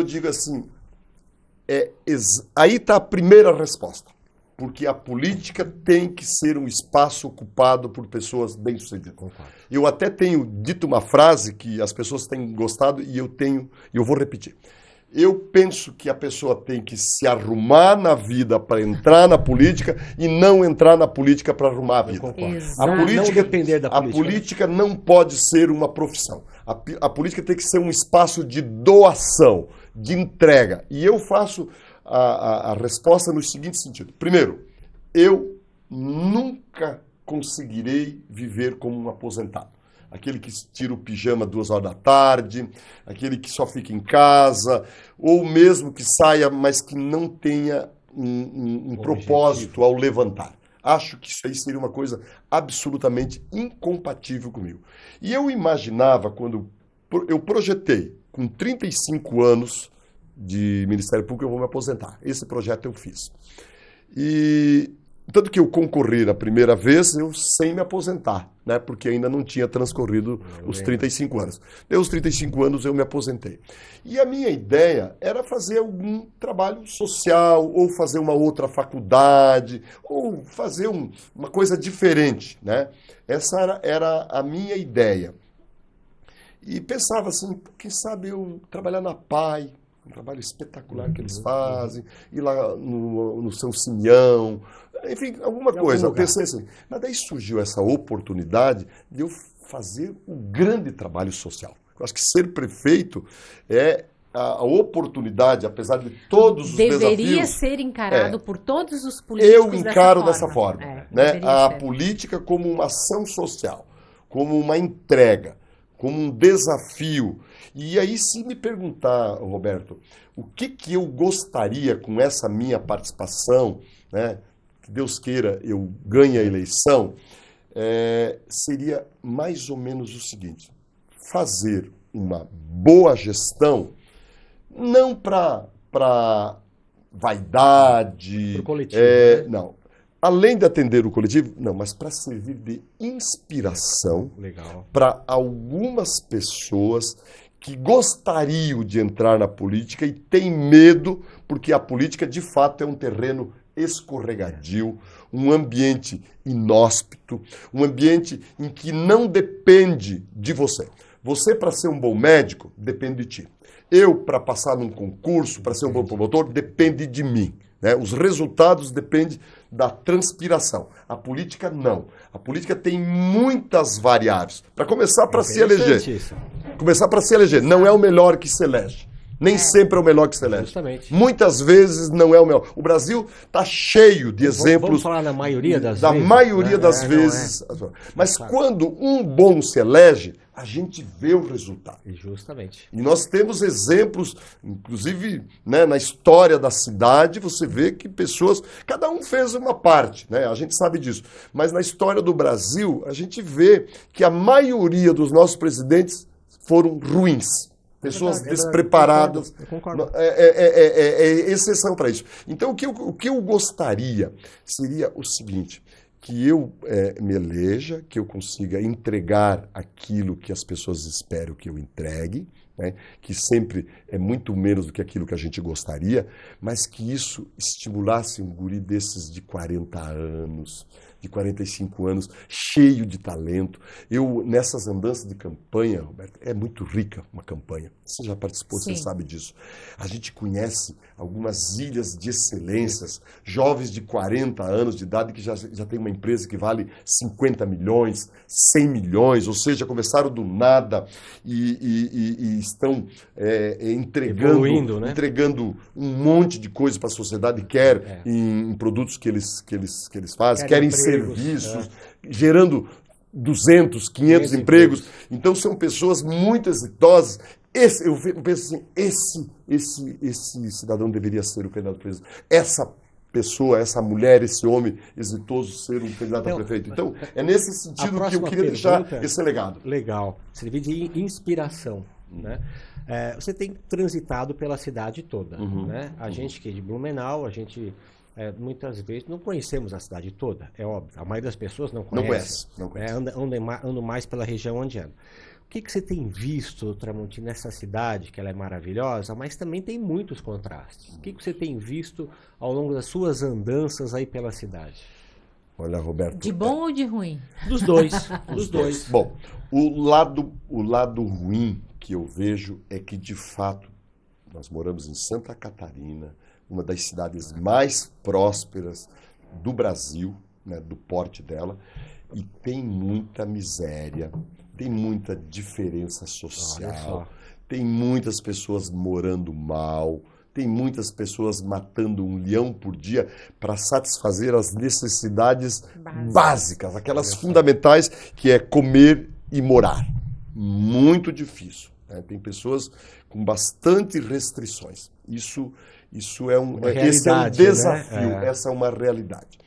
eu digo assim, aí está a primeira resposta. Porque a política tem que ser um espaço ocupado por pessoas bem-sucedidas. Eu até tenho dito uma frase que as pessoas têm gostado e eu vou repetir. Eu penso que a pessoa tem que se arrumar na vida para entrar na política e não entrar na política para arrumar a vida. Não depender da política. A política não pode ser uma profissão. A política tem que ser um espaço de doação, de entrega. E eu faço a resposta no seguinte sentido. Primeiro, eu nunca conseguirei viver como um aposentado. Aquele que tira o pijama 2 horas da tarde, aquele que só fica em casa, ou mesmo que saia, mas que não tenha um propósito ao levantar. Acho que isso aí seria uma coisa absolutamente incompatível comigo. E eu imaginava, quando eu projetei, com 35 anos de Ministério Público, eu vou me aposentar. Esse projeto eu fiz. E tanto que eu concorri na primeira vez, eu sem me aposentar, né? Porque ainda não tinha transcorrido os 35 anos. Deu os 35 anos, eu me aposentei. E a minha ideia era fazer algum trabalho social, ou fazer uma outra faculdade, ou fazer uma coisa diferente, né? Essa era a minha ideia. E pensava assim, quem sabe eu trabalhar na PAI, um trabalho espetacular que eles fazem, ir lá no São Simeão, enfim, alguma coisa. Eu pensei assim, mas daí surgiu essa oportunidade de eu fazer um grande trabalho social. Eu acho que ser prefeito é a oportunidade, apesar de todos os desafios... Deveria ser encarado por todos os políticos eu encaro dessa forma. Né? A política como uma ação social, como uma entrega, como um desafio. E aí, se me perguntar, Roberto, o que eu gostaria com essa minha participação, né, que Deus queira eu ganhe a eleição, seria mais ou menos o seguinte: fazer uma boa gestão, não para vaidade, pro coletivo, né? não. Além de atender o coletivo, não, mas para servir de inspiração para algumas pessoas que gostariam de entrar na política e têm medo, porque a política, de fato, é um terreno escorregadio, um ambiente inóspito, um ambiente em que não depende de você. Você, para ser um bom médico, depende de ti. Eu, para passar num concurso, para ser um bom promotor, depende de mim. Né? Os resultados dependem da transpiração. A política, não. A política tem muitas variáveis. Para começar, para se eleger. Começar para se eleger. Não é o melhor que se elege. Nem sempre é o melhor que se elege. Justamente. Muitas vezes não é o melhor. O Brasil está cheio de exemplos. Vamos falar na maioria das vezes. Da maioria das vezes. Mas quando um bom se elege, a gente vê o resultado. Justamente. E nós temos exemplos, inclusive, né, na história da cidade, você vê que pessoas, cada um fez uma parte, né? A gente sabe disso. Mas na história do Brasil, a gente vê que a maioria dos nossos presidentes foram ruins. Pessoas despreparadas. Eu concordo. É exceção para isso. Então, o que eu gostaria seria o seguinte: que eu me eleja, que eu consiga entregar aquilo que as pessoas esperam que eu entregue, né? Que sempre é muito menos do que aquilo que a gente gostaria, mas que isso estimulasse um guri desses de 40 anos, de 45 anos, cheio de talento. Eu, nessas andanças de campanha, Roberto, é muito rica uma campanha. Você já participou, Sim. Você sabe disso. A gente conhece algumas ilhas de excelências, jovens de 40 anos de idade que já tem uma empresa que vale 50 milhões, 100 milhões, ou seja, começaram do nada e estão Evoluindo, né? entregando um monte de coisa para a sociedade, quer em produtos que eles fazem, quer em serviços, gerando 200, 500 empregos. Então, são pessoas muito exitosas. Eu penso assim, esse cidadão deveria ser o candidato a presidente. Essa pessoa, essa mulher, esse homem exitoso ser um candidato a prefeito. Então, é nesse sentido que eu queria deixar esse legado. Legal. Servir de inspiração, né? Você tem transitado pela cidade toda, né? A gente que é de Blumenau, a gente muitas vezes não conhecemos a cidade toda, é óbvio. A maioria das pessoas não conhece. Não conhece. Ando mais pela região onde anda. O que você tem visto, Tramontim, nessa cidade, que ela é maravilhosa, mas também tem muitos contrastes? O que você tem visto ao longo das suas andanças aí pela cidade? Olha, Roberto. De bom ou de ruim? Dos dois. Dos dois. Bom, o lado ruim que eu vejo é que, de fato, nós moramos em Santa Catarina, uma das cidades mais prósperas do Brasil, né, do porte dela, e tem muita miséria, tem muita diferença social, tem muitas pessoas morando mal, tem muitas pessoas matando um leão por dia para satisfazer as necessidades básicas, aquelas fundamentais, que é comer e morar. Muito difícil. Né? Tem pessoas com bastante restrições. Esse é um desafio, né? Essa é uma realidade.